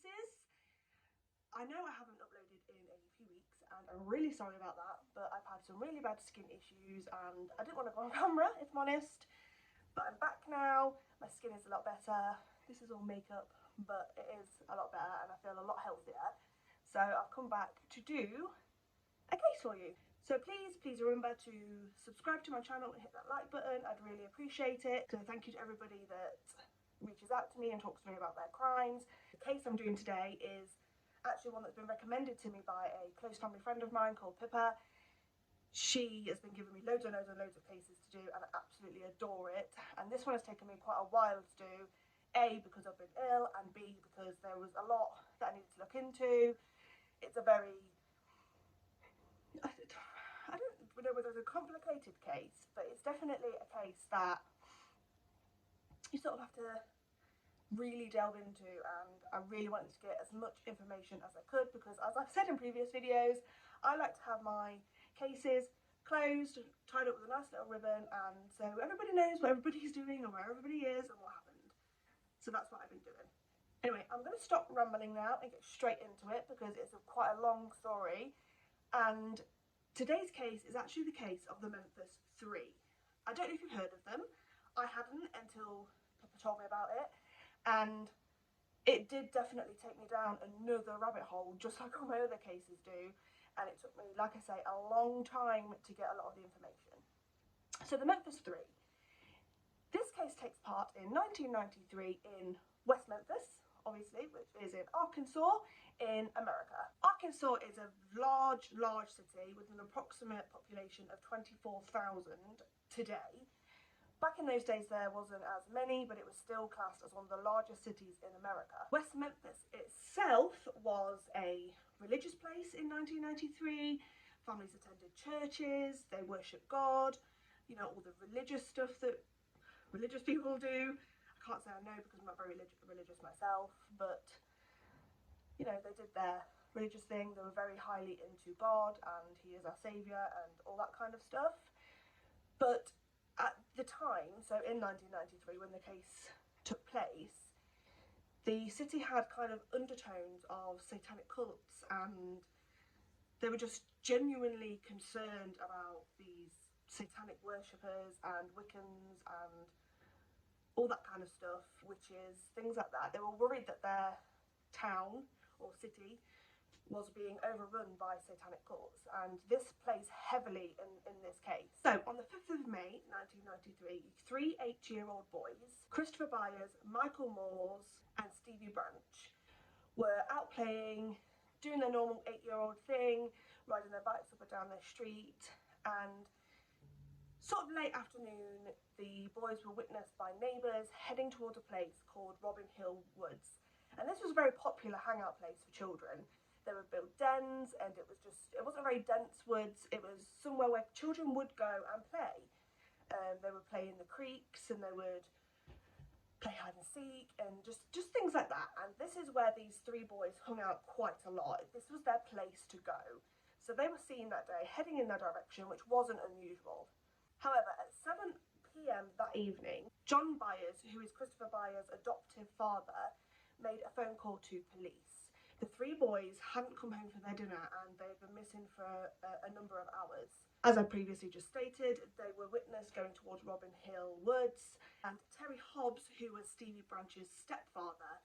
cases. I know I haven't uploaded in a few weeks and I'm really sorry about that, but I've had some really bad skin issues and I didn't want to go on camera, if I'm honest. But I'm back now, my skin is a lot better. This is all makeup, but it is a lot better and I feel a lot healthier. So I've come back to do a case for you. So please remember to subscribe to my channel and hit that like button. I'd really appreciate it. So thank you to everybody that reaches out to me and talks to me about their crimes. The case I'm doing today is actually one that's been recommended to me by a close family friend of mine called Pippa. She has been giving me loads of cases to do and I absolutely adore it. And this one has taken me quite a while to do. A, because I've been ill, and B, because there was a lot that I needed to look into. It's a very, I don't know whether it's a complicated case, but it's definitely a case that you sort of have to really delve into, and I really wanted to get as much information as I could because, as I've said in previous videos, I like to have my cases closed, tied up with a nice little ribbon, and so everybody knows what everybody's doing and where everybody is and what happened. So that's what I've been doing. Anyway, I'm going to stop rambling now and get straight into it because it's quite a long story. And today's case is actually the case of the Memphis 3. I don't know if you've heard of them. I hadn't until Pippa told me about it. And it did definitely take me down another rabbit hole, just like all my other cases do. And it took me, like I say, a long time to get a lot of the information. So the Memphis 3. This case takes part in 1993 in West Memphis, obviously, which is in Arkansas in America. Arkansas is a large city with an approximate population of 24,000 today. Back in those days there wasn't as many, but it was still classed as one of the largest cities in America. West Memphis itself was a religious place in 1993. Families attended churches, they worshipped God, you know, all the religious stuff that religious people do. I can't say I know because I'm not very religious myself, but you know, they did their religious thing. They were very highly into God and he is our saviour and all that kind of stuff. But at the time, so in 1993 when the case took place, the city had kind of undertones of satanic cults and they were just genuinely concerned about these satanic worshippers and Wiccans and all that kind of stuff, witches, things like that. They were worried that their town or city was being overrun by satanic cults, and this plays heavily in this case. So on the 5th of May 1993, three 8-year-old boys, Christopher Byers, Michael Moores and Stevie Branch, were out playing, doing their normal 8-year-old thing, riding their bikes up and down their street, and sort of late afternoon, the boys were witnessed by neighbours heading towards a place called Robin Hill Woods. And this was a very popular hangout place for children. There were built dens and it wasn't a very dense woods. It was somewhere where children would go and play. They would play in the creeks and they would play hide and seek and just things like that. And this is where these three boys hung out quite a lot. This was their place to go. So they were seen that day heading in their direction, which wasn't unusual. However, at 7 p.m. that evening, John Byers, who is Christopher Byers' adoptive father, made a phone call to police. The three boys hadn't come home for their dinner and they'd been missing for a number of hours. As I previously just stated, they were witnessed going towards Robin Hill Woods, and Terry Hobbs, who was Stevie Branch's stepfather,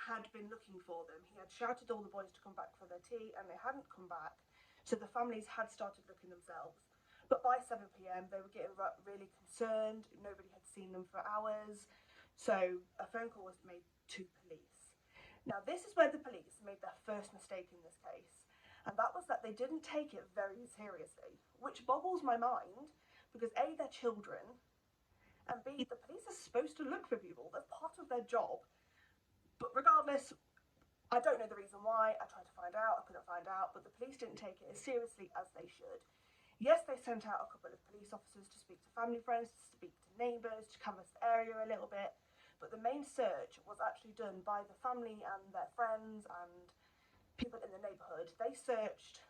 had been looking for them. He had shouted all the boys to come back for their tea and they hadn't come back, so the families had started looking themselves. But by 7 p.m. they were getting really concerned. Nobody had seen them for hours. So a phone call was made to police. Now this is where the police made their first mistake in this case. And that was that they didn't take it very seriously. Which boggles my mind because A, they're children. And B, the police are supposed to look for people. That's part of their job. But regardless, I don't know the reason why. I tried to find out. I couldn't find out. But the police didn't take it as seriously as they should. Yes, they sent out a couple of police officers to speak to family friends, to speak to neighbours, to canvass the area a little bit, but the main search was actually done by the family and their friends and people in the neighbourhood. They searched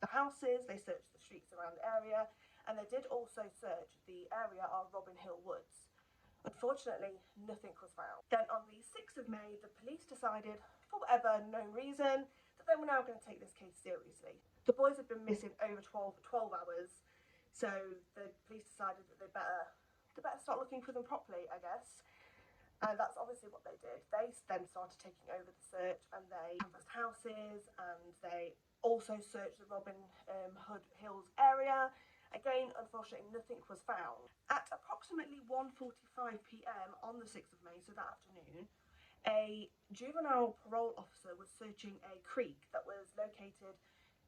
the houses, they searched the streets around the area, and they did also search the area of Robin Hill Woods. Unfortunately, nothing was found. Then on the 6th of May, the police decided, for whatever known reason, that they were now going to take this case seriously. The boys had been missing over 12 hours, so the police decided that they better start looking for them properly, I guess. And that's obviously what they did. They then started taking over the search, and they canvassed houses, and they also searched the Robin Hood Hills area. Again, unfortunately, nothing was found. At approximately 1:45 p.m. on the 6th of May, so that afternoon, a juvenile parole officer was searching a creek that was located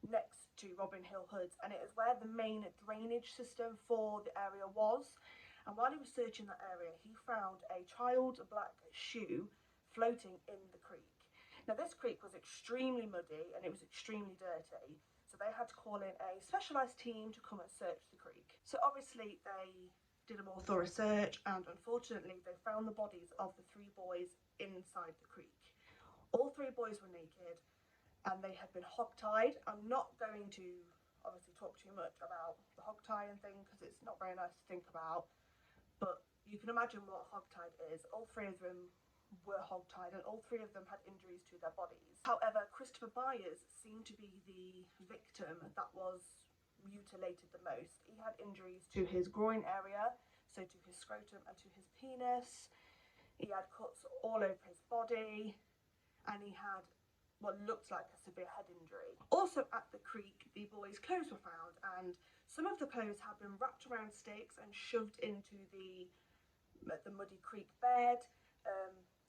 next to Robin Hill Hoods, and it is where the main drainage system for the area was. And while he was searching that area, he found a child's black shoe floating in the creek. Now, this creek was extremely muddy and it was extremely dirty, so they had to call in a specialised team to come and search the creek. So obviously they did a more thorough search, and unfortunately they found the bodies of the 3 boys inside the creek. All 3 boys were naked and they had been hogtied. I'm not going to obviously talk too much about the hogtying thing because it's not very nice to think about, but you can imagine what hogtied is. All 3 of them were hogtied, and all 3 of them had injuries to their bodies. However, Christopher Byers seemed to be the victim that was mutilated the most. He had injuries to his groin area, so to his scrotum and to his penis. He had cuts all over his body, and he had what looked like a severe head injury. Also at the creek, the boys' clothes were found, and some of the clothes had been wrapped around stakes and shoved into the muddy creek bed.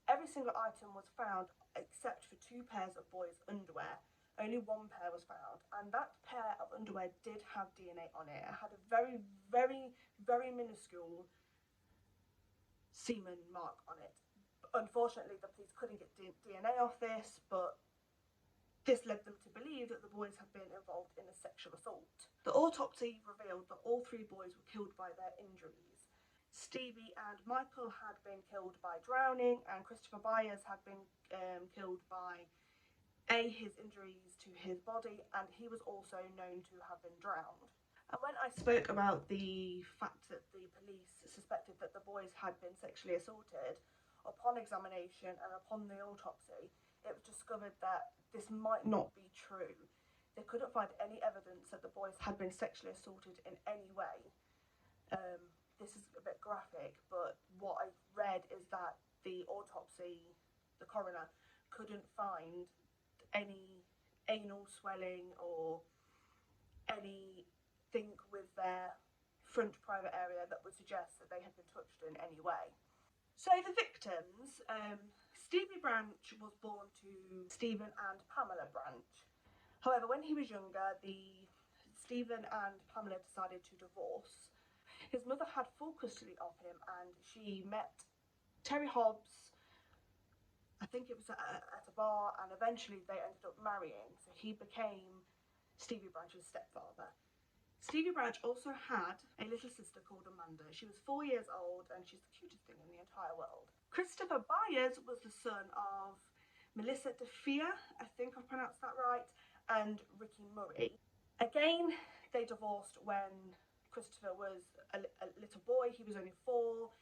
Every single item was found except for 2 pairs of boys' underwear. Only 1 pair was found, and that pair of underwear did have DNA on it. It had a very, very, very minuscule semen mark on it. Unfortunately, the police couldn't get DNA off this, but this led them to believe that the boys had been involved in a sexual assault. The autopsy revealed that all 3 boys were killed by their injuries. Stevie and Michael had been killed by drowning, and Christopher Byers had been killed by his injuries to his body, and he was also known to have been drowned. And when I spoke about the fact that the police suspected that the boys had been sexually assaulted, upon examination and upon the autopsy, it was discovered that this might not be true. They couldn't find any evidence that the boys had been sexually assaulted in any way. This is a bit graphic, but what I read is that the autopsy, the coroner, couldn't find any anal swelling or anything with their front private area that would suggest that they had been touched in any way. So the victims, Stevie Branch was born to Stephen and Pamela Branch. However, when he was younger, Stephen and Pamela decided to divorce. His mother had full custody of him, and she met Terry Hobbs, I think it was at a bar, and eventually they ended up marrying. So he became Stevie Branch's stepfather. Stevie Branch also had a little sister called Amanda. She was 4 years old, and she's the cutest thing in the entire world. Christopher Byers was the son of Melissa DeFia, I think I pronounced that right, and Ricky Murray. Again, they divorced when Christopher was a little boy. He was only 4.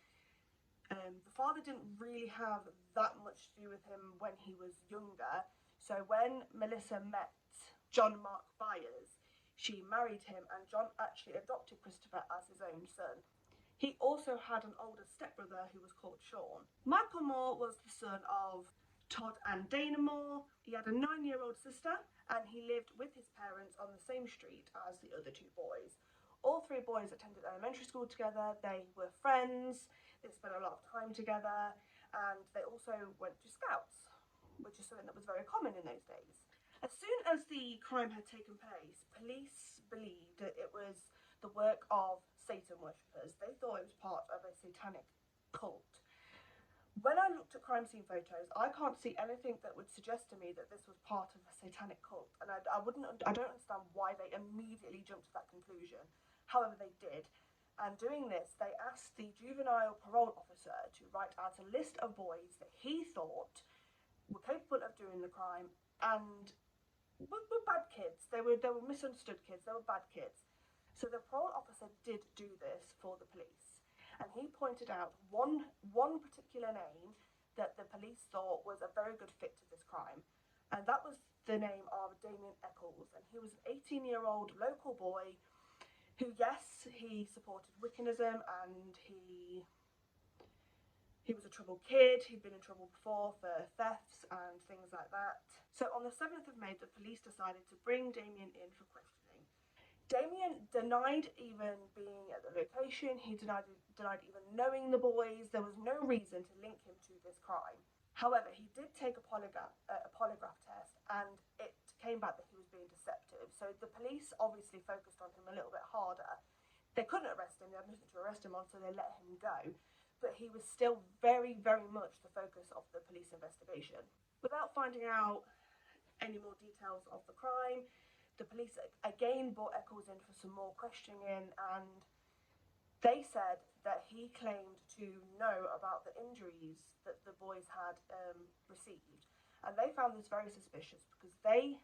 The father didn't really have that much to do with him when he was younger. So when Melissa met John Mark Byers, she married him, and John actually adopted Christopher as his own son. He also had an older stepbrother who was called Sean. Michael Moore was the son of Todd and Dana Moore. He had a 9-year-old sister, and he lived with his parents on the same street as the other 2 boys. All 3 boys attended elementary school together. They were friends. They spent a lot of time together, and they also went to Scouts, which is something that was very common in those days. As soon as the crime had taken place, police believed that it was the work of Satan worshippers. They thought it was part of a satanic cult. When I looked at crime scene photos, I can't see anything that would suggest to me that this was part of a satanic cult, and I don't understand why they immediately jumped to that conclusion. However, they did. And doing this, they asked the juvenile parole officer to write out a list of boys that he thought were capable of doing the crime and were bad kids. They were misunderstood kids. They were bad kids. So the parole officer did do this for the police. and he pointed out one particular name that the police thought was a very good fit to this crime, and that was the name of Damien Eccles. And he was an 18-year-old local boy who, yes, he supported Wiccanism, and he was a troubled kid. He'd been in trouble before for thefts and things like that. So on the 7th of May, the police decided to bring Damien in for questioning. Damien denied even being at the location. He denied even knowing the boys. There was no reason to link him to this crime. However, he did take a polygraph test, and it came back that he was being deceptive. So the police obviously focused on him a little bit harder. They couldn't arrest him. They had nothing to arrest him on, so they let him go. But he was still very, very much the focus of the police investigation. Without finding out any more details of the crime, the police again brought Eccles in for some more questioning, and they said that he claimed to know about the injuries that the boys had received. And they found this very suspicious because they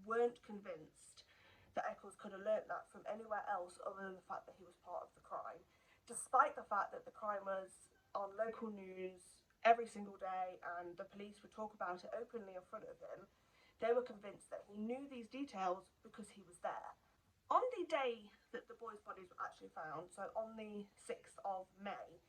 weren't convinced that Eccles could have learnt that from anywhere else other than the fact that he was part of the crime. Despite the fact that the crime was on local news every single day and the police would talk about it openly in front of him, they were convinced that he knew these details because he was there. On the day that the boys' bodies were actually found, so on the 6th of May,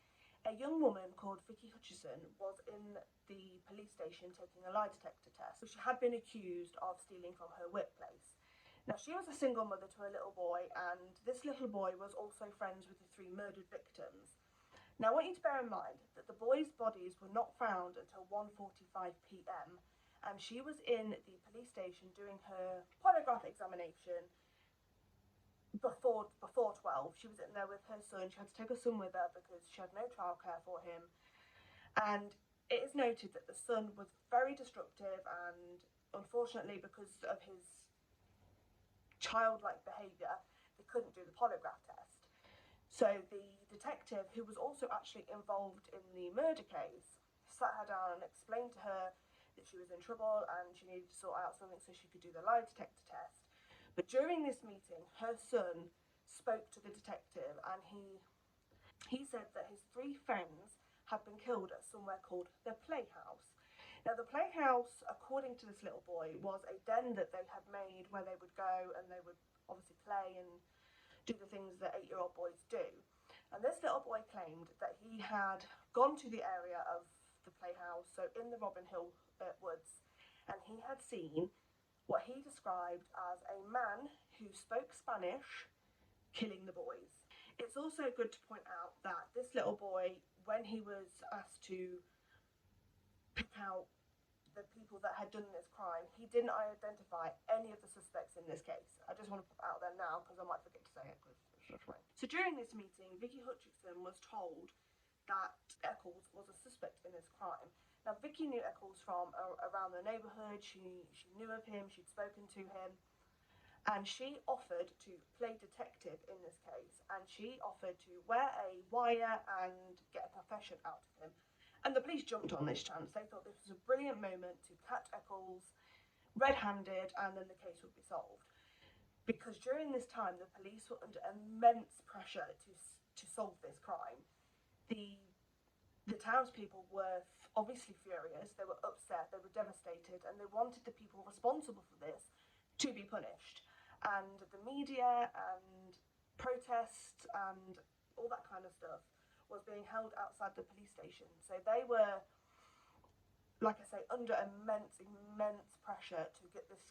a young woman called Vicky Hutchison was in the police station taking a lie detector test. So she had been accused of stealing from her workplace. Now, she was a single mother to a little boy, and this little boy was also friends with the 3 murdered victims. Now, I want you to bear in mind that the boys' bodies were not found until 1:45 p.m, and she was in the police station doing her polygraph examination before 12. She was in there with her son. She had to take her son with her because she had no childcare for him. And it is noted that the son was very destructive, and unfortunately, because of his childlike behaviour, they couldn't do the polygraph test. So the detective, who was also actually involved in the murder case, sat her down and explained to her that she was in trouble and she needed to sort out something so she could do the lie detector test. But during this meeting, her son spoke to the detective, and he said that his 3 friends had been killed at somewhere called the Playhouse. Now, the Playhouse, according to this little boy, was a den that they had made where they would go and they would obviously play and do the things that 8-year-old boys do. And this little boy claimed that he had gone to the area of the Playhouse, so in the Robin Hill woods, and he had seen what he described as a man who spoke Spanish killing the boys. It's also good to point out that this little boy, when he was asked to pick out the people that had done this crime, he didn't identify any of the suspects in this case. I just want to put it out there now because I might forget to say it because it's just right. So during this meeting, Vicky Hutchison was told that Eccles was a suspect in this crime. Now, Vicky knew Eccles from around the neighbourhood. She knew of him, she'd spoken to him, and she offered to play detective in this case, and she offered to wear a wire and get a confession out of him. And the police jumped on this chance. They thought this was a brilliant moment to catch Eccles red-handed, and then the case would be solved. Because during this time, the police were under immense pressure to solve this crime. The townspeople were obviously furious. They were upset, they were devastated, and they wanted the people responsible for this to be punished. And the media and protests and all that kind of stuff was being held outside the police station. So they were, like I say, under immense pressure to get this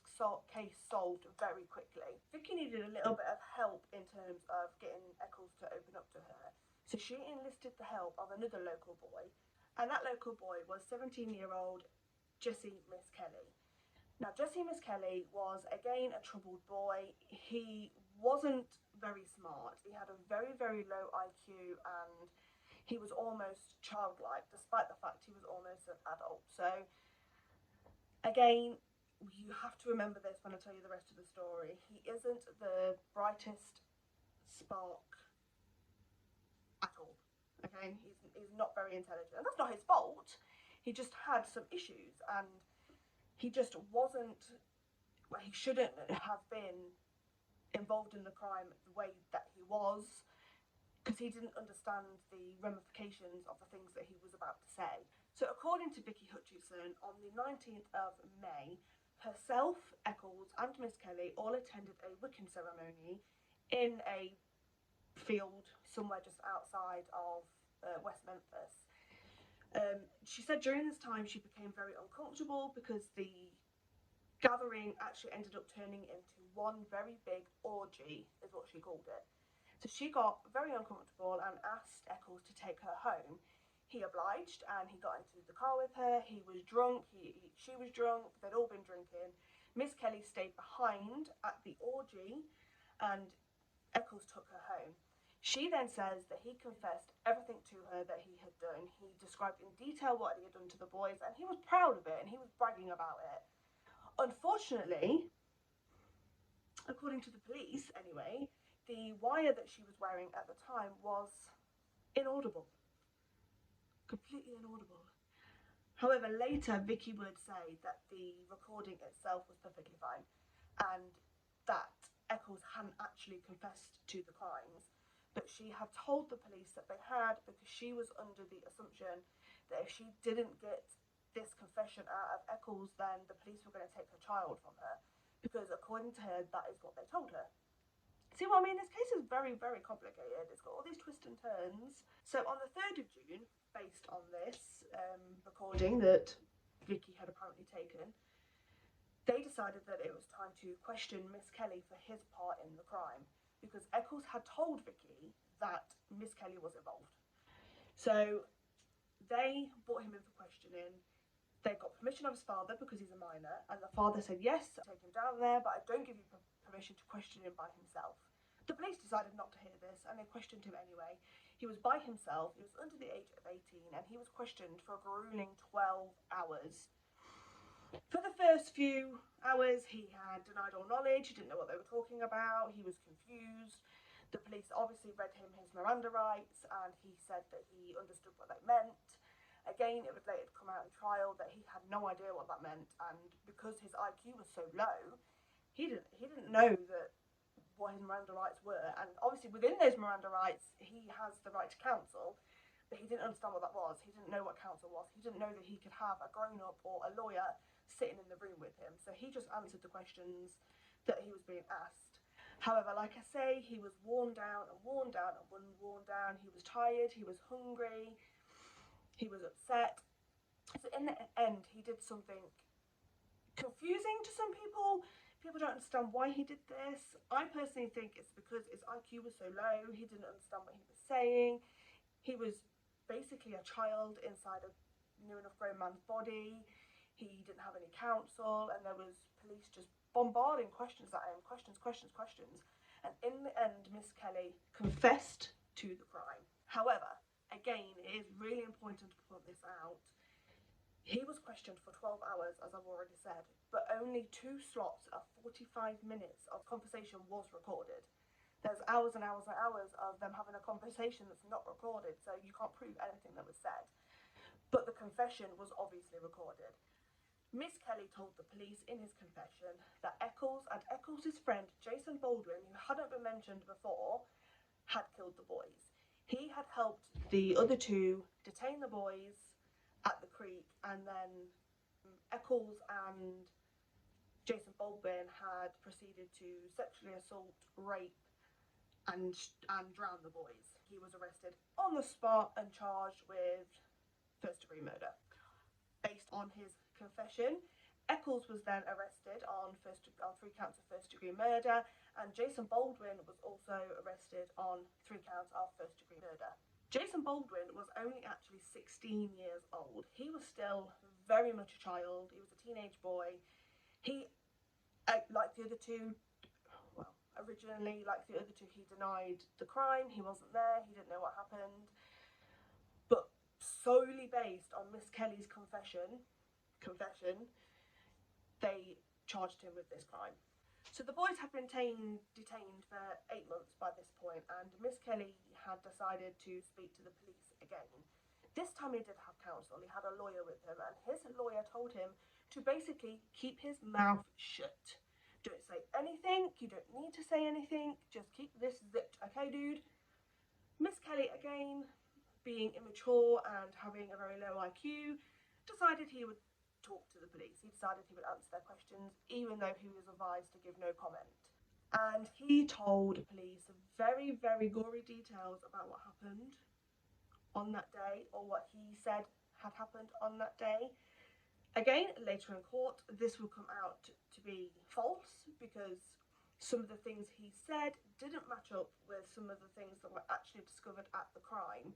case solved very quickly. Vicky needed a little bit of help in terms of getting Eccles to open up to her. So she enlisted the help of another local boy, and that local boy was 17-year-old Jesse Miss Kelly. Now, Jesse Miss Kelly was, again, a troubled boy. He wasn't very smart. He had a very, very low IQ, and he was almost childlike, despite the fact he was almost an adult. So, again, you have to remember this when I tell you the rest of the story. He isn't the brightest spark at all. Okay, he's not very intelligent, and that's not his fault. He just had some issues, and he just wasn't, well, he shouldn't have been involved in the crime the way that he was. because he didn't understand the ramifications of the things that he was about to say. So according to Vicky Hutchinson, on the 19th of May, herself, Eccles and Miss Kelly all attended a Wiccan ceremony in a field somewhere just outside of West Memphis. She said during this time she became very uncomfortable because the gathering actually ended up turning into one very big orgy, is what she called it. So she got very uncomfortable and asked Eccles to take her home. He obliged and he got into the car with her. He was drunk, she was drunk, they'd all been drinking. Miss Kelly stayed behind at the orgy and Eccles took her home. She then says that he confessed everything to her that he had done. He described in detail what he had done to the boys and he was proud of it and he was bragging about it. Unfortunately, according to the police anyway, the wire that she was wearing at the time was inaudible. Completely inaudible. However, later Vicky would say that the recording itself was perfectly fine and that Eccles hadn't actually confessed to the crimes, but she had told the police that they had because she was under the assumption that if she didn't get this confession out of Eccles, then the police were going to take her child from her, because according to her, that is what they told her. See what I mean? This case is very, very complicated. It's got all these twists and turns. So on the 3rd of June, based on this recording that Vicky had apparently taken, they decided that it was time to question Miss Kelly for his part in the crime, because Eccles had told Vicky that Miss Kelly was involved. So they brought him in for questioning. They got permission of his father because he's a minor, and the father said, yes, I'll take him down there, but I don't give you permission to question him by himself. The police decided not to hear this, and they questioned him anyway. He was by himself, he was under the age of 18, and he was questioned for a grueling 12 hours. For the first few hours, he had denied all knowledge, he didn't know what they were talking about, he was confused. The police obviously read him his Miranda rights, and he said that he understood what they meant. Again, it would later come out in trial that he had no idea what that meant, and because his IQ was so low, he didn't know that what his Miranda rights were. And obviously within those Miranda rights, he has the right to counsel, but he didn't understand what that was. He didn't know what counsel was. He didn't know that he could have a grown-up or a lawyer sitting in the room with him. So he just answered the questions that he was being asked. However, like I say, he was worn down and worn down and worn down. He was tired, he was hungry, he was upset. So in the end, he did something confusing to some people. People don't understand why he did this. I personally think it's because his IQ was so low, he didn't understand what he was saying. He was basically a child inside a new enough grown man's body. He didn't have any counsel, and there was police just bombarding questions at him, questions. And in the end, Miss Kelly confessed to the crime. However, again, it is really important to point this out. He was questioned for 12 hours, as I've already said, but only 2 slots of 45 minutes of conversation was recorded. There's hours and hours and hours of them having a conversation that's not recorded, so you can't prove anything that was said. But the confession was obviously recorded. Miss Kelly told the police in his confession that Eccles and Eccles' friend Jason Baldwin, who hadn't been mentioned before, had killed the boys. He had helped the other 2 detain the boys at the creek, and then Eccles and Jason Baldwin had proceeded to sexually assault, rape and drown the boys. He was arrested on the spot and charged with first-degree murder. Based on his confession, Eccles was then arrested on 3 counts of first-degree murder, and Jason Baldwin was also arrested on 3 counts of first-degree murder. Jason Baldwin was only actually 16 years old. He was still very much a child. He was a teenage boy. He, like the other 2, well, originally, like the other 2, he denied the crime. He wasn't there. He didn't know what happened. But solely based on Miss Kelly's confession, they charged him with this crime. So the boys had been detained for 8 months by this point, and Miss Kelly had decided to speak to the police again. This time he did have counsel. He had a lawyer with him, and his lawyer told him to basically keep his mouth shut. Don't say anything. You don't need to say anything. Just keep this zipped, okay, dude? Miss Kelly, again, being immature and having a very low IQ, decided he would talk to the police. He decided he would answer their questions, even though he was advised to give no comment. And he told police very, very gory details about what happened on that day, or what he said had happened on that day. Again, later in court, this will come out to be false, because some of the things he said didn't match up with some of the things that were actually discovered at the crime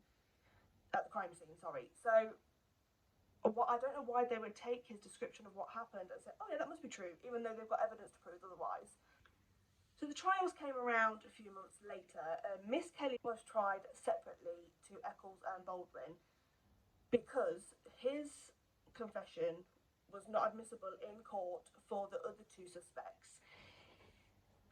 scene, sorry. So I don't know why they would take his description of what happened and say, oh yeah, that must be true, even though they've got evidence to prove otherwise. So the trials came around a few months later. Miss Kelly was tried separately to Eccles and Baldwin because his confession was not admissible in court for the other two suspects.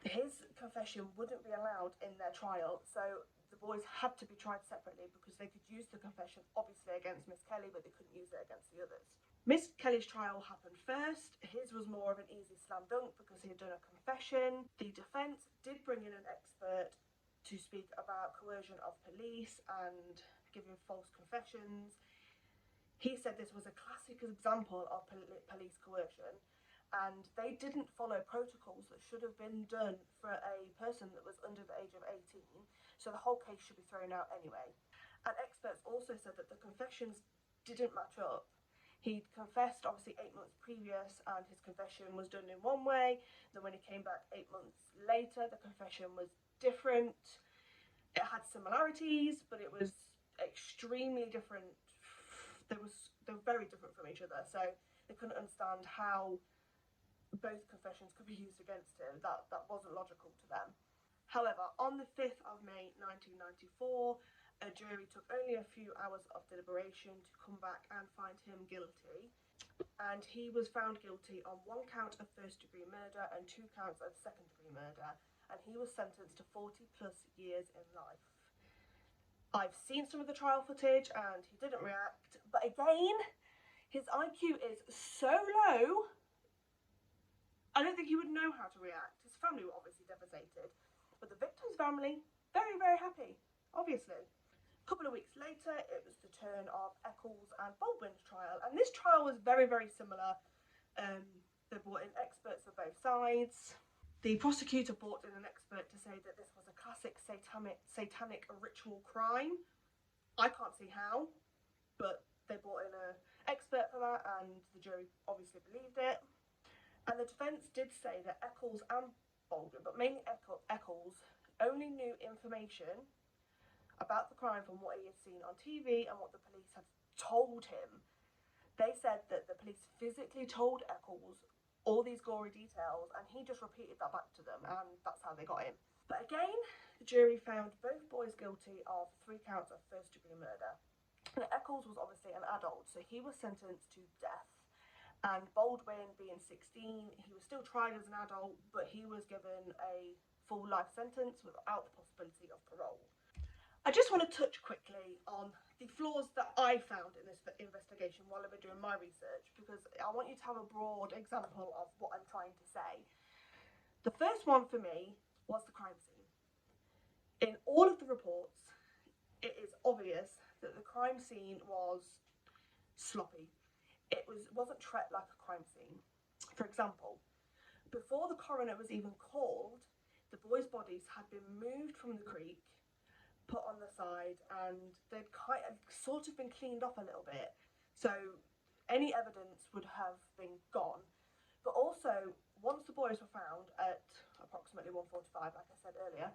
His confession wouldn't be allowed in their trial, so the boys had to be tried separately because they could use the confession obviously against Miss Kelly, but they couldn't use it against the others. Miss Kelly's trial happened first. His was more of an easy slam dunk because he had done a confession. The defence did bring in an expert to speak about coercion of police and giving false confessions. He said this was a classic example of police coercion, and they didn't follow protocols that should have been done for a person that was under the age of 18, so the whole case should be thrown out anyway. And experts also said that the confessions didn't match up. He'd confessed obviously 8 months previous, and his confession was done in one way. Then when he came back 8 months later, the confession was different. It had similarities, but it was extremely different. They were very different from each other, so they couldn't understand how both confessions could be used against him. That wasn't logical to them. However, on the 5th of May 1994, a jury took only a few hours of deliberation to come back and find him guilty, and he was found guilty on 1 count of first-degree murder and 2 counts of second-degree murder, and he was sentenced to 40 plus years in life. I've seen some of the trial footage and he didn't react, but again, his IQ is so low, I don't think he would know how to react. His family were obviously devastated, but the victim's family, very, very happy, obviously. A couple of weeks later, it was the turn of Eccles and Baldwin's trial, and this trial was very, very similar. They brought in experts for both sides. The prosecutor brought in an expert to say that this was a classic satanic ritual crime. I can't see how, but they brought in an expert for that, and the jury obviously believed it. And the defence did say that Eccles and Baldwin, but mainly Eccles, only knew information about the crime from what he had seen on TV and what the police had told him. They said that the police physically told Eccles all these gory details, and he just repeated that back to them, and that's how they got him. But again, the jury found both boys guilty of 3 counts of first-degree murder. And Eccles was obviously an adult, so he was sentenced to death. And Baldwin, being 16, he was still tried as an adult, but he was given a full life sentence without the possibility of parole. I just want to touch quickly on the flaws that I found in this investigation while I've been doing my research, because I want you to have a broad example of what I'm trying to say. The first one for me was the crime scene. In all of the reports, it is obvious that the crime scene was sloppy. It wasn't treated like a crime scene. For example, before the coroner was even called, the boys' bodies had been moved from the creek, put on the side, and they'd kind of sort of been cleaned off a little bit, so any evidence would have been gone. But also, once the boys were found at approximately 1:45, like I said earlier,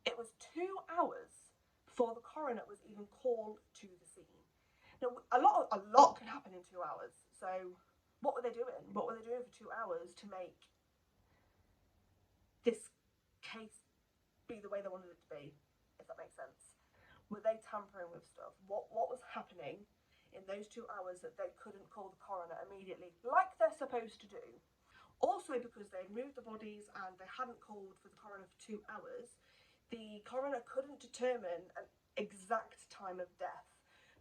it was 2 hours before the coroner was even called to the scene. Now, a lot can happen in 2 hours, so what were they doing? What were they doing for 2 hours to make this case be the way they wanted it to be, if that makes sense? Were they tampering with stuff? What was happening in those 2 hours that they couldn't call the coroner immediately, like they're supposed to do? Also, because they'd moved the bodies and they hadn't called for the coroner for 2 hours, the coroner couldn't determine an exact time of death,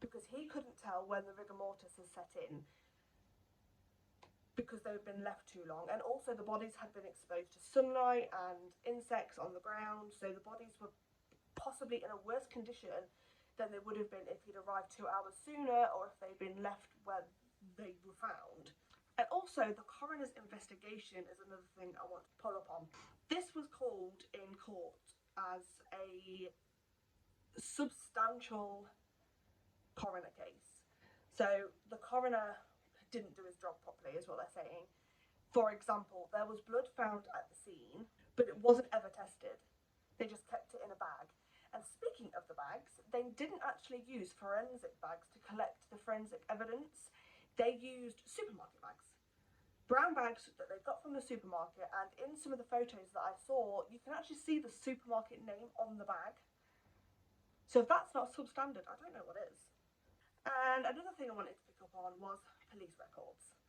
because he couldn't tell when the rigor mortis has set in, because they've been left too long. And also the bodies had been exposed to sunlight and insects on the ground, so the bodies were possibly in a worse condition than they would have been if he'd arrived 2 hours sooner, or if they'd been left where they were found. And also, the coroner's investigation is another thing I want to pull up on. This was called in court as a substantial coroner case. So the coroner didn't do his job properly, is what they're saying. For example, there was blood found at the scene, but it wasn't ever tested. They just kept it in a bag. And speaking of the bags, they didn't actually use forensic bags to collect the forensic evidence. They used supermarket bags. Brown bags that they got from the supermarket, and in some of the photos that I saw, you can actually see the supermarket name on the bag. So if that's not substandard, I don't know what is. And another thing I wanted to pick up on was police records.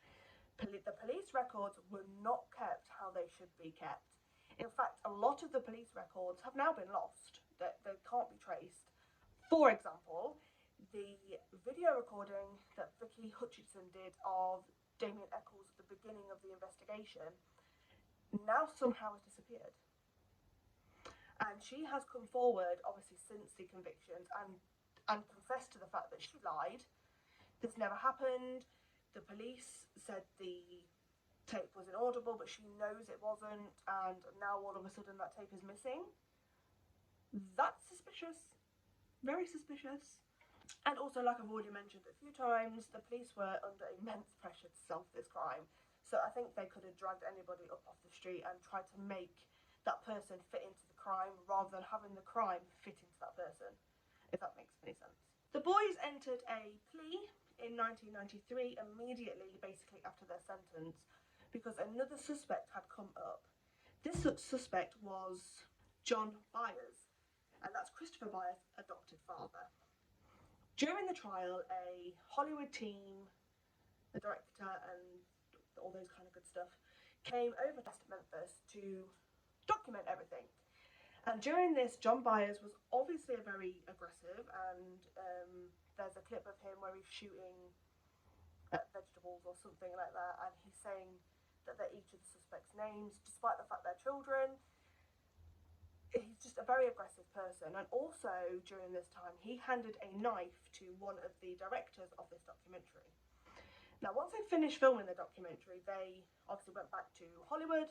The police records were not kept how they should be kept. In fact, a lot of the police records have now been lost. They can't be traced. For example, the video recording that Vicky Hutchinson did of Damien Eccles at the beginning of the investigation now somehow has disappeared. And she has come forward, obviously, since the convictions and confessed to the fact that she lied. This never happened. The police said the tape was inaudible, but she knows it wasn't, and now all of a sudden that tape is missing. That's suspicious. Very suspicious. And also, like I've already mentioned a few times, the police were under immense pressure to solve this crime. So I think they could have dragged anybody up off the street and tried to make that person fit into the crime rather than having the crime fit into that person, if that makes any sense. The boys entered a plea in 1993, immediately, basically after their sentence, because another suspect had come up. This suspect was John Byers, and that's Christopher Byers' adopted father. During the trial, a Hollywood team, the director and all those kind of good stuff, came over to West Memphis to document everything. And during this, John Byers was obviously very aggressive, and there's a clip of him where he's shooting at vegetables or something like that, and he's saying that they're each of the suspects' names, despite the fact they're children. He's just a very aggressive person. And also, during this time, he handed a knife to one of the directors of this documentary. Now, once they finished filming the documentary, they obviously went back to Hollywood,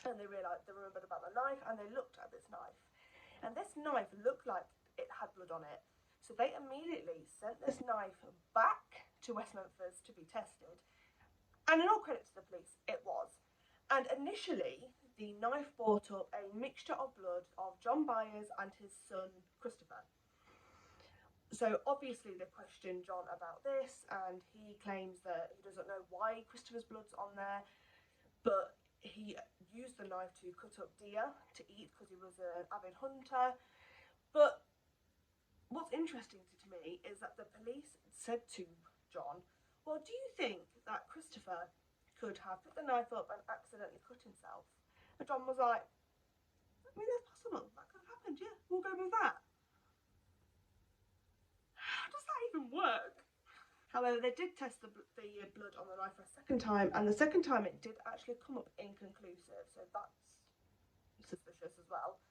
and they remembered about the knife, and they looked at this knife. And this knife looked like it had blood on it. So they immediately sent this knife back to West Memphis to be tested. And in all credit to the police, it was. And initially, the knife brought up a mixture of blood of John Byers and his son, Christopher. So obviously they questioned John about this, and he claims that he doesn't know why Christopher's blood's on there, but he used the knife to cut up deer to eat because he was an avid hunter. But what's interesting to me is that the police said to John, well, do you think that Christopher could have put the knife up and accidentally cut himself? And John was like, I mean, that's possible. That could have happened, yeah. We'll go with that. How does that even work? However, they did test the blood on the knife for a second time, and the second time it did actually come up inconclusive, so that's suspicious as well.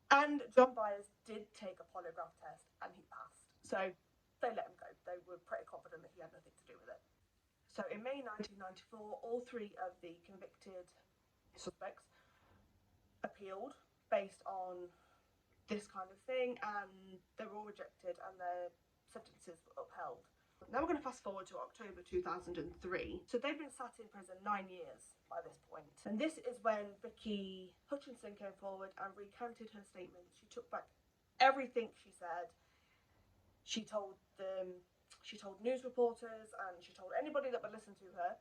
And John Byers did take a polygraph test, and he passed. So they let him go. They were pretty confident that he had nothing to do with it. So in May 1994, all three of the convicted suspects appealed based on this kind of thing, and they were all rejected and their sentences were upheld. Now we're going to fast forward to October 2003. So they've been sat in prison 9 years by this point. And this is when Vicky Hutchinson came forward and recanted her statement. She took back everything she said. She told news reporters, and she told anybody that would listen to her.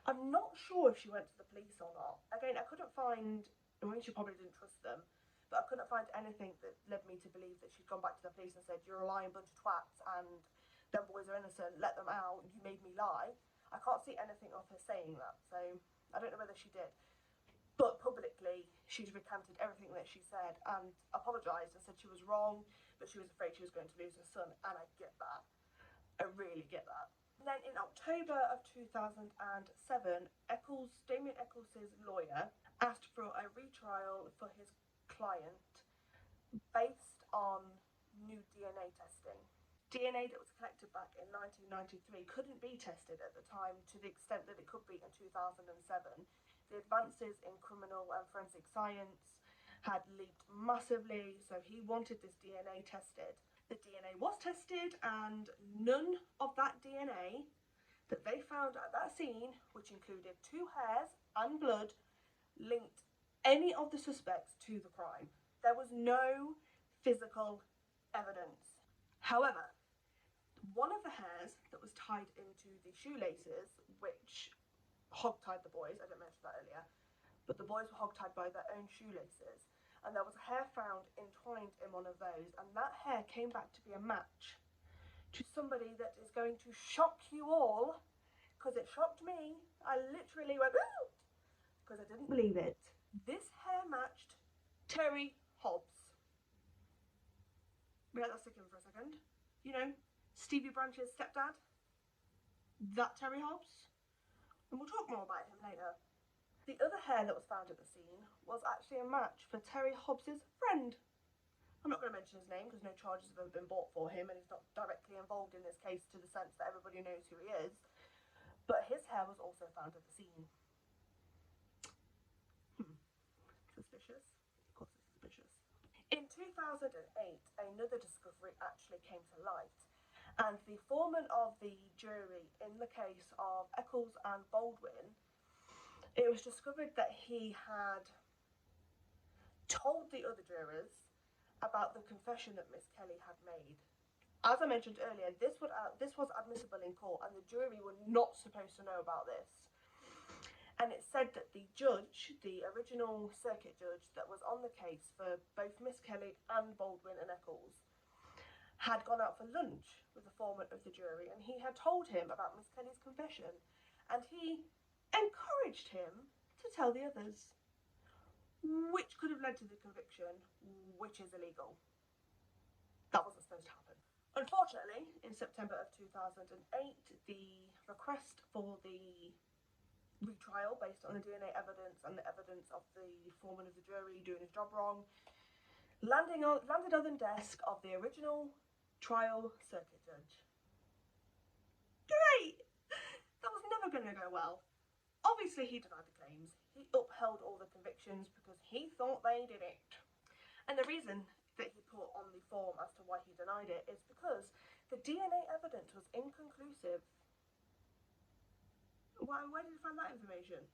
I'm not sure if she went to the police or not. Again, I couldn't find, I mean, she probably didn't trust them, but I couldn't find anything that led me to believe that she'd gone back to the police and said, you're a lying bunch of twats and them boys are innocent, let them out, you made me lie. I can't see anything of her saying that, so I don't know whether she did. But publicly, she's recanted everything that she said and apologised and said she was wrong, but she was afraid she was going to lose her son, and I get that. I really get that. And then in October of 2007, Damien Eccles' lawyer asked for a retrial for his client based on new DNA testing. DNA that was collected back in 1993 couldn't be tested at the time to the extent that it could be in 2007. The advances in criminal and forensic science had leaped massively, so he wanted this DNA tested. The DNA was tested, and none of that DNA that they found at that scene, which included 2 hairs and blood, linked any of the suspects to the crime. There was no physical evidence. However, one of the hairs that was tied into the shoelaces, which hogtied the boys, I didn't mention that earlier, but the boys were hogtied by their own shoelaces, and there was a hair found entwined in one of those, and that hair came back to be a match to somebody that is going to shock you all, because it shocked me. I literally went, ooh, because I didn't believe it. This hair matched Terry Hobbs. We let that stick in for a second. You know, Stevie Branch's stepdad, that Terry Hobbs. And we'll talk more about him later. The other hair that was found at the scene was actually a match for Terry Hobbs's friend. I'm not going to mention his name because no charges have ever been brought for him, and he's not directly involved in this case to the sense that everybody knows who he is. But his hair was also found at the scene. Suspicious? Of course it's suspicious. In 2008, another discovery actually came to light, and the foreman of the jury in the case of Eccles and Baldwin, it was discovered that he had told the other jurors about the confession that Miss Kelly had made. As I mentioned earlier, this was admissible in court, and the jury were not supposed to know about this. And it said that the judge, the original circuit judge that was on the case for both Miss Kelly and Baldwin and Eccles, had gone out for lunch with the foreman of the jury, and he had told him about Miss Kelly's confession, and he encouraged him to tell the others, which could have led to the conviction, which is illegal. That wasn't supposed to happen. Unfortunately, in September of 2008, the request for the retrial based on the DNA evidence and the evidence of the foreman of the jury doing his job wrong landed on the desk of the original trial circuit judge. Great! That was never going to go well. Obviously he denied the claims. He upheld all the convictions because he thought they did it. And the reason that he put on the form as to why he denied it is because the DNA evidence was inconclusive. Where did you find that information?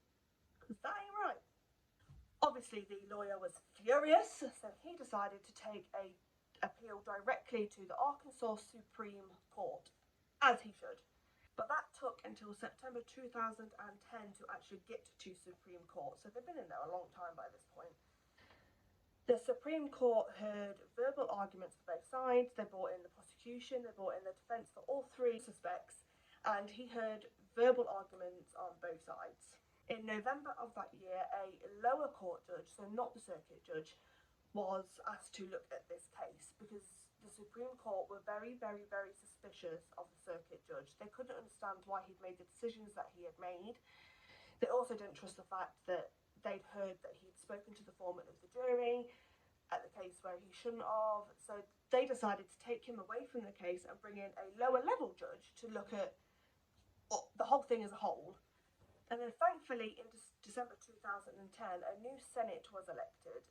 Because that ain't right. Obviously the lawyer was furious, so he decided to take a appeal directly to the Arkansas Supreme Court, as he should. But that took until September 2010 to actually get to Supreme Court, so they've been in there a long time by this point. The Supreme Court heard verbal arguments for both sides. They brought in the prosecution, they brought in the defence for all 3 suspects, and he heard verbal arguments on both sides. In November of that year, a lower court judge, so not the circuit judge, was asked to look at this case because the Supreme Court were very, very, very suspicious of the circuit judge. They couldn't understand why he'd made the decisions that he had made. They also didn't trust the fact that they'd heard that he'd spoken to the foreman of the jury at the case where he shouldn't have. So they decided to take him away from the case and bring in a lower level judge to look at the whole thing as a whole. And then thankfully in December 2010, a new Senate was elected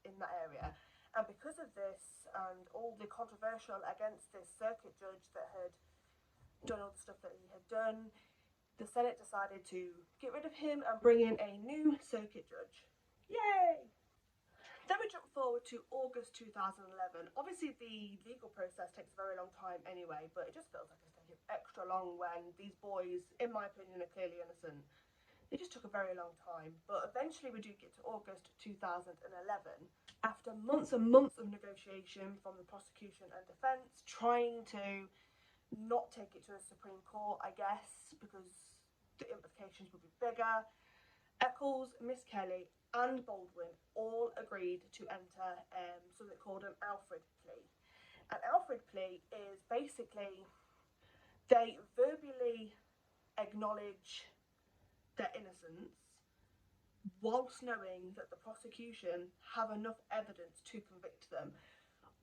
in that area. And because of this and all the controversial against this circuit judge that had done all the stuff that he had done, the Senate decided to get rid of him and bring in a new circuit judge. Yay! Then we jump forward to August 2011. Obviously the legal process takes a very long time anyway, but it just feels like it's taking extra long when these boys, in my opinion, are clearly innocent. It just took a very long time, but eventually we do get to August 2011. After months and months of negotiation from the prosecution and defence, trying to not take it to the Supreme Court, I guess, because the implications would be bigger, Eccles, Miss Kelly and Baldwin all agreed to enter something called an Alfred plea. An Alfred plea is basically they verbally acknowledge their innocence whilst knowing that the prosecution have enough evidence to convict them.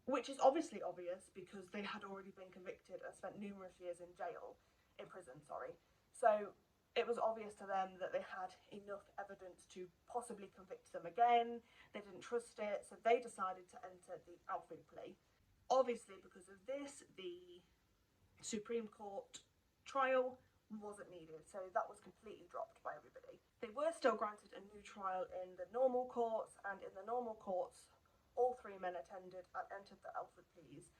which is obviously obvious because they had already been convicted and spent numerous years in prison, sorry. So it was obvious to them that they had enough evidence to possibly convict them again. They didn't trust it, so they decided to enter the Alfred plea. Obviously, because of this, the Supreme Court trial wasn't needed, so that was completely dropped by everybody. They were still granted a new trial in the normal courts, and in the normal courts, all three men attended and entered the Alfred pleas.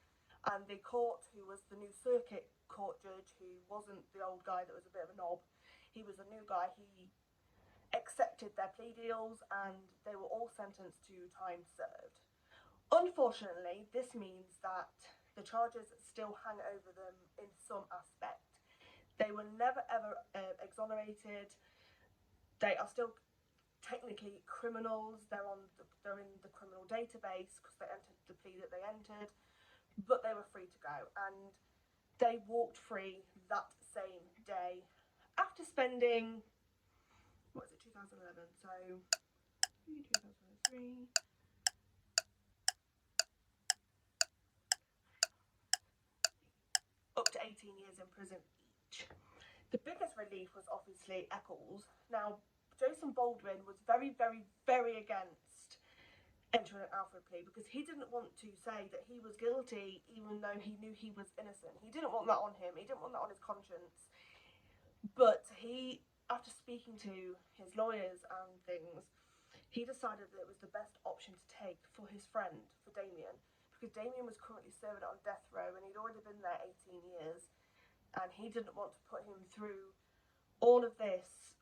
And the court, who was the new circuit court judge, who wasn't the old guy that was a bit of a knob, he was a new guy, he accepted their plea deals and they were all sentenced to time served. Unfortunately, this means that the charges still hang over them in some aspect. They were never ever exonerated. They are still technically criminals. They're in the criminal database because they entered the plea that they entered, but they were free to go, and they walked free that same day after spending, what is it, 2011, so 2003, up to 18 years in prison each. The biggest relief was obviously Eccles. Now, Jason Baldwin was very, very, very against entering an Alfred plea because he didn't want to say that he was guilty even though he knew he was innocent. He didn't want that on him. He didn't want that on his conscience. But he, after speaking to his lawyers and things, he decided that it was the best option to take for his friend, for Damien, because Damien was currently serving on death row and he'd already been there 18 years, and he didn't want to put him through all of this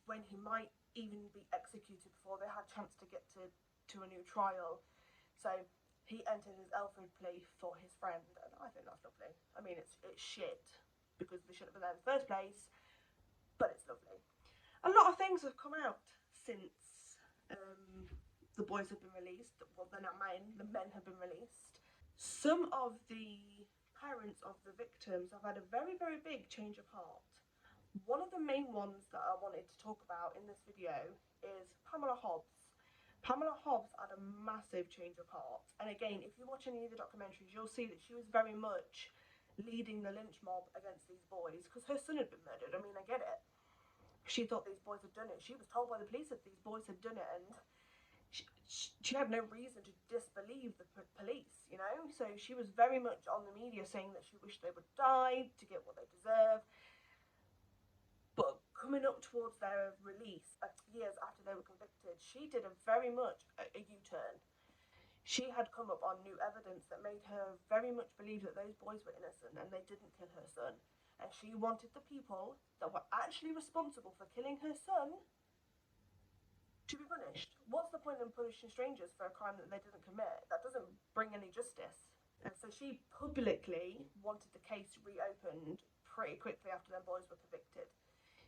when he might even be executed before they had a chance to get to a new trial. So he entered his Alfred plea for his friend, and I think that's lovely. I mean, it's shit because they shouldn't have been there in the first place, but it's lovely. A lot of things have come out since the boys have been released. Well, they're not mine. The men have been released. Some of the parents of the victims have had a very, very big change of heart. One of the main ones that I wanted to talk about in this video is Pamela Hobbs. Pamela Hobbs had a massive change of heart. And again, if you watch any of the documentaries, you'll see that she was very much leading the lynch mob against these boys because her son had been murdered. I mean, I get it. She thought these boys had done it. She was told by the police that these boys had done it, and she had no reason to disbelieve the police, you know? So she was very much on the media saying that she wished they would die to get what they deserve. But coming up towards their release, years after they were convicted, she did a very much a U-turn. She had come up on new evidence that made her very much believe that those boys were innocent and they didn't kill her son. And she wanted the people that were actually responsible for killing her son to be punished. What's the point in punishing strangers for a crime that they didn't commit? That doesn't bring any justice. And so she publicly wanted the case reopened pretty quickly after them boys were convicted.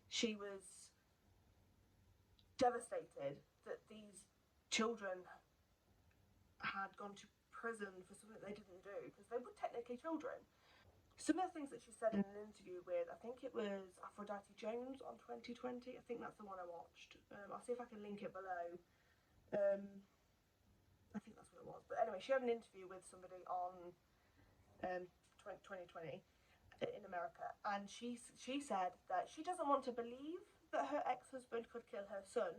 She was devastated that these children had gone to prison for something they didn't do, because they were technically children. Some of the things that she said in an interview with, I think it was Aphrodite Jones on 2020, I think that's the one I watched. I'll see if I can link it below. I think that's what it was. But anyway, she had an interview with somebody on 2020 in America, and she said that she doesn't want to believe that her ex-husband could kill her son,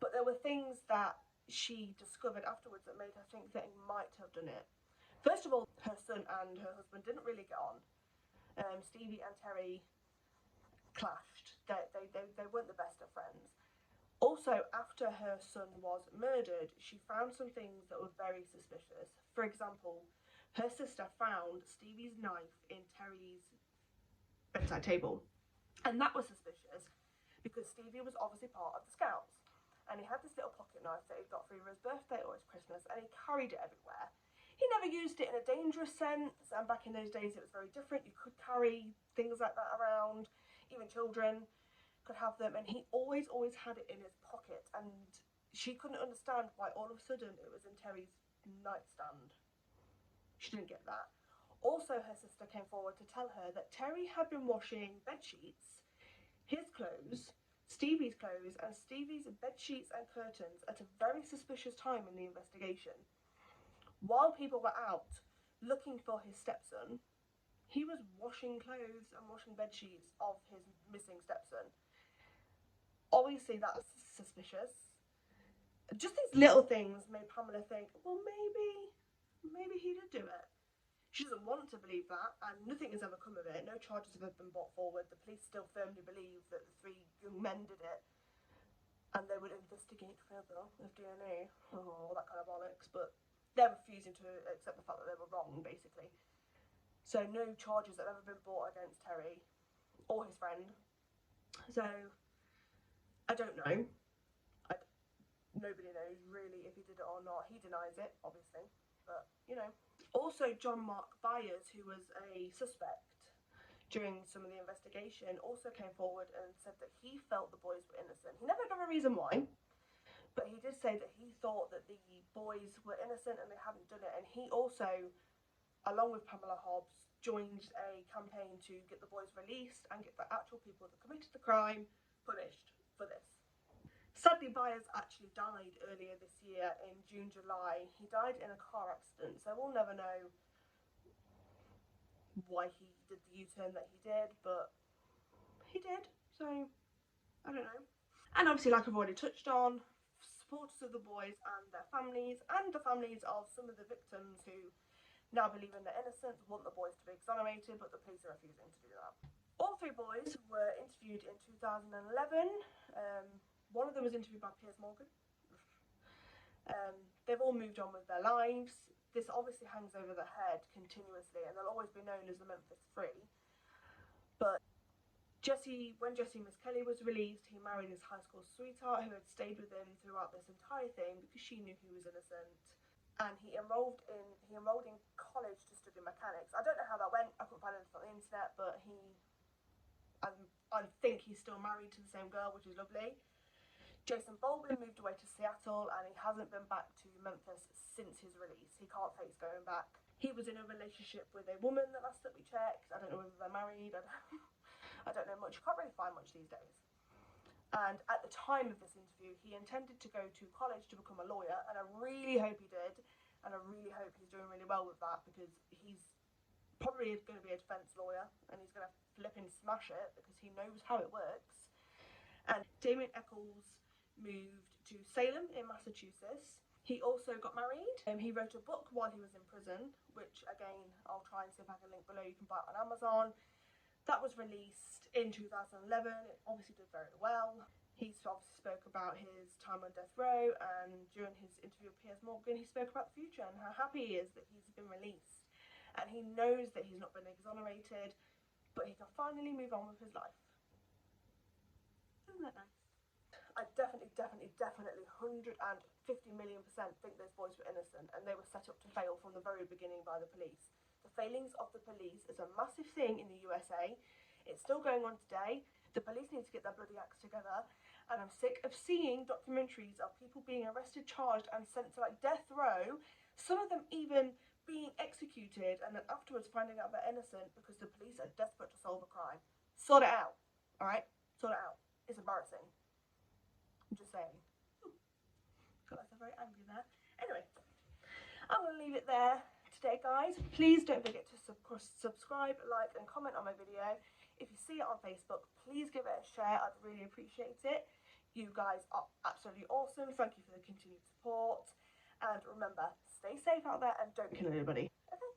but there were things that she discovered afterwards that made her think that he might have done it. First of all, her son and her husband didn't really get on. Stevie and Terry clashed. They weren't the best of friends. Also, after her son was murdered, she found some things that were very suspicious. For example, her sister found Stevie's knife in Terry's bedside table. And that was suspicious because Stevie was obviously part of the Scouts. And he had this little pocket knife that he got for either his birthday or his Christmas, and he carried it everywhere. He never used it in a dangerous sense, and back in those days it was very different. You could carry things like that around, even children could have them, and he always had it in his pocket, and she couldn't understand why all of a sudden it was in Terry's nightstand. She didn't get that. Also, her sister came forward to tell her that Terry had been washing bed sheets, his clothes, Stevie's clothes, and Stevie's bed sheets and curtains at a very suspicious time in the investigation. While people were out looking for his stepson, he was washing clothes and washing bed sheets of his missing stepson. Obviously, that's suspicious. Just these little things made Pamela think, well, maybe he did do it. She doesn't want to believe that, and nothing has ever come of it. No charges have ever been brought forward. The police still firmly believe that the three young men did it, and they would investigate further with DNA, all that kind of bollocks. But they're refusing to accept the fact that they were wrong, basically. So no charges have ever been brought against Terry or his friend. So I don't know. Nobody knows really if he did it or not. He denies it, obviously, but you know. Also, John Mark Byers, who was a suspect during some of the investigation, also came forward and said that he felt the boys were innocent. He never gave a reason why, but he did say that he thought that the boys were innocent and they hadn't done it. And he also, along with Pamela Hobbs, joined a campaign to get the boys released and get the actual people that committed the crime punished for this. Sadly, Byers actually died earlier this year in June, July. He died in a car accident, so we'll never know why he did the U-turn that he did, but he did, so I don't know. And obviously, like I've already touched on, supporters of the boys and their families, and the families of some of the victims who now believe in their innocence, want the boys to be exonerated, but the police are refusing to do that. All three boys were interviewed in 2011. One of them was interviewed by Piers Morgan. They've all moved on with their lives. This obviously hangs over their head continuously, and they'll always be known as the Memphis Three. But when Jesse Miss Kelly was released, he married his high school sweetheart who had stayed with him throughout this entire thing because she knew he was innocent. And he enrolled in college to study mechanics. I don't know how that went. I couldn't find anything on the internet, but I think he's still married to the same girl, which is lovely. Jason Baldwin moved away to Seattle, and he hasn't been back to Memphis since his release. He can't face going back. He was in a relationship with a woman the last that we checked. I don't know whether they're married. I don't know much. You can't really find much these days. And at the time of this interview, he intended to go to college to become a lawyer, and I really hope he did. And I really hope he's doing really well with that, because he's probably going to be a defence lawyer, and he's going to flip and smash it because he knows how it works. And Damien Eccles moved to Salem in Massachusetts. He also got married. He wrote a book while he was in prison, which again, I'll try and see if I can link below. You can buy it on Amazon. That was released in 2011. It obviously did very well. He obviously spoke about his time on death row, and during his interview with Piers Morgan, he spoke about the future and how happy he is that he's been released. And he knows that he's not been exonerated, but he can finally move on with his life. Isn't that nice? I definitely 150,000,000% think those boys were innocent, and they were set up to fail from the very beginning by the police. The failings of the police is a massive thing in the USA. It's still going on today. The police need to get their bloody acts together, and I'm sick of seeing documentaries of people being arrested, charged, and sent to like death row, some of them even being executed, and then afterwards finding out they're innocent because the police are desperate to solve a crime. Sort it out, alright? Sort it out. It's embarrassing. I'm just saying. Got myself very angry there. Anyway, I'm going to leave it there today, guys. Please don't forget to subscribe, like, and comment on my video. If you see it on Facebook, please give it a share. I'd really appreciate it. You guys are absolutely awesome. Thank you for the continued support. And remember, stay safe out there and don't kill anybody. Okay?